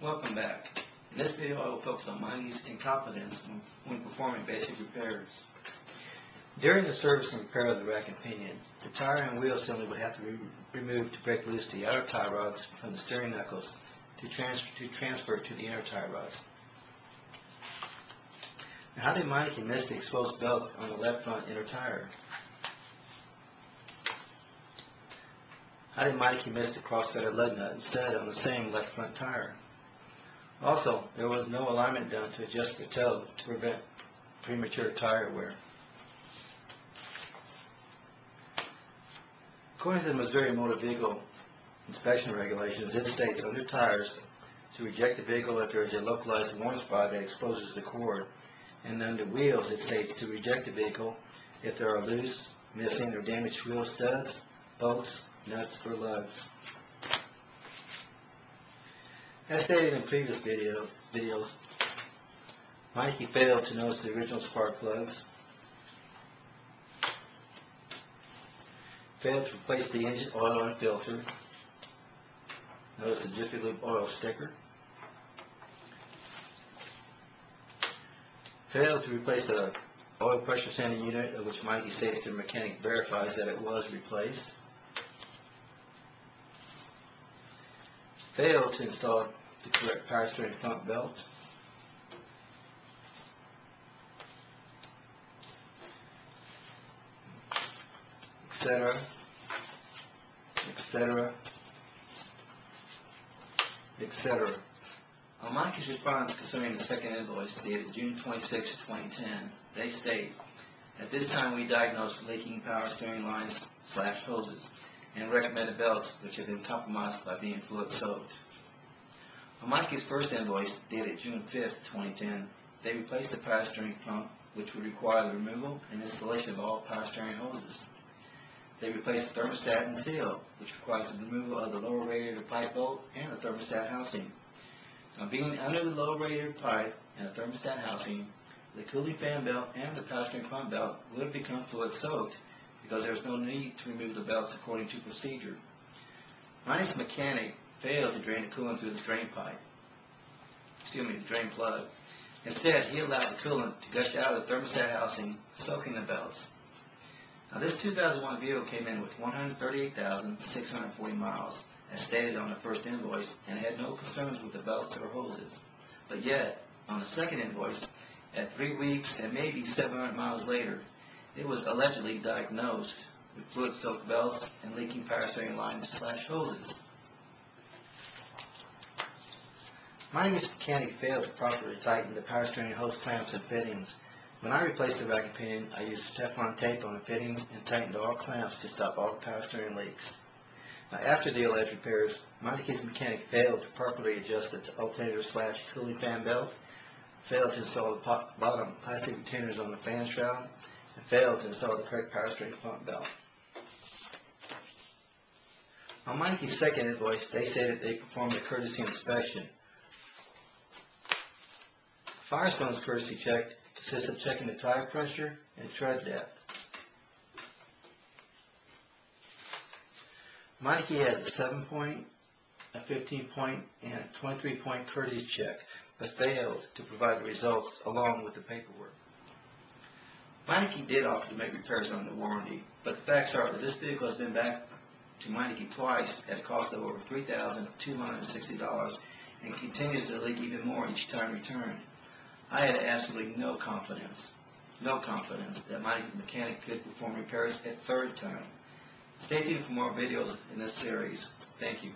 Welcome back. In this video I will focus on Meineke's incompetence when performing basic repairs. During the service and repair of the rack and pinion, the tire and wheel assembly would have to be removed to break loose the outer tie rods from the steering knuckles to transfer to the inner tie rods. Now, how did Meineke miss the exposed belts on the left front inner tire? How did Meineke miss the cross-threaded lug nut instead on the same left front tire? Also, there was no alignment done to adjust the toe to prevent premature tire wear. According to the Missouri Motor Vehicle Inspection Regulations, it states under tires to reject the vehicle if there is a localized worn spot that exposes the cord, and under wheels it states to reject the vehicle if there are loose, missing, or damaged wheel studs, bolts, nuts, or lugs. As stated in previous videos, Meineke failed to notice the original spark plugs, failed to replace the engine oil and filter, notice the Jiffy Lube oil sticker, failed to replace the oil pressure sending unit, of which Meineke states the mechanic verifies that it was replaced, failed to install the correct power steering front belt, etc., etc., etc. On Meineke's response concerning the second invoice dated June 26, 2010, they state, at this time we diagnosed leaking power steering lines / hoses and recommended belts which had been compromised by being fluid soaked. On Meineke's first invoice, dated June 5, 2010, they replaced the power steering pump, which would require the removal and installation of all power steering hoses. They replaced the thermostat and seal, which requires the removal of the lower radiator pipe bolt and the thermostat housing. Now, being under the lower radiator pipe and the thermostat housing, the cooling fan belt and the power steering pump belt would have become fluid soaked because there was no need to remove the belts according to procedure. Meineke's mechanic failed to drain the coolant through the drain plug. Instead, he allowed the coolant to gush out of the thermostat housing, soaking the belts. Now, this 2001 vehicle came in with 138,640 miles, as stated on the first invoice, and had no concerns with the belts or hoses. But yet, on the second invoice, at 3 weeks and maybe 700 miles later, it was allegedly diagnosed with fluid-soaked belts and leaking power steering lines / hoses. Meineke's mechanic failed to properly tighten the power steering hose clamps and fittings. When I replaced the rack and pinion, I used Teflon tape on the fittings and tightened all clamps to stop all the power steering leaks. Now, after the alleged repairs, Meineke's mechanic failed to properly adjust the alternator / cooling fan belt, failed to install the bottom plastic retainers on the fan shroud, and failed to install the correct power steering front belt. On Meineke's second invoice, they stated they performed a courtesy inspection. Firestone's courtesy check consists of checking the tire pressure and tread depth. Meineke has a 7-point, a 15-point, and a 23-point courtesy check, but failed to provide the results along with the paperwork. Meineke did offer to make repairs under warranty, but the facts are that this vehicle has been back to Meineke twice at a cost of over $3,260 and continues to leak even more each time returned. I had absolutely no confidence that Meineke's mechanic could perform repairs a third time. Stay tuned for more videos in this series. Thank you.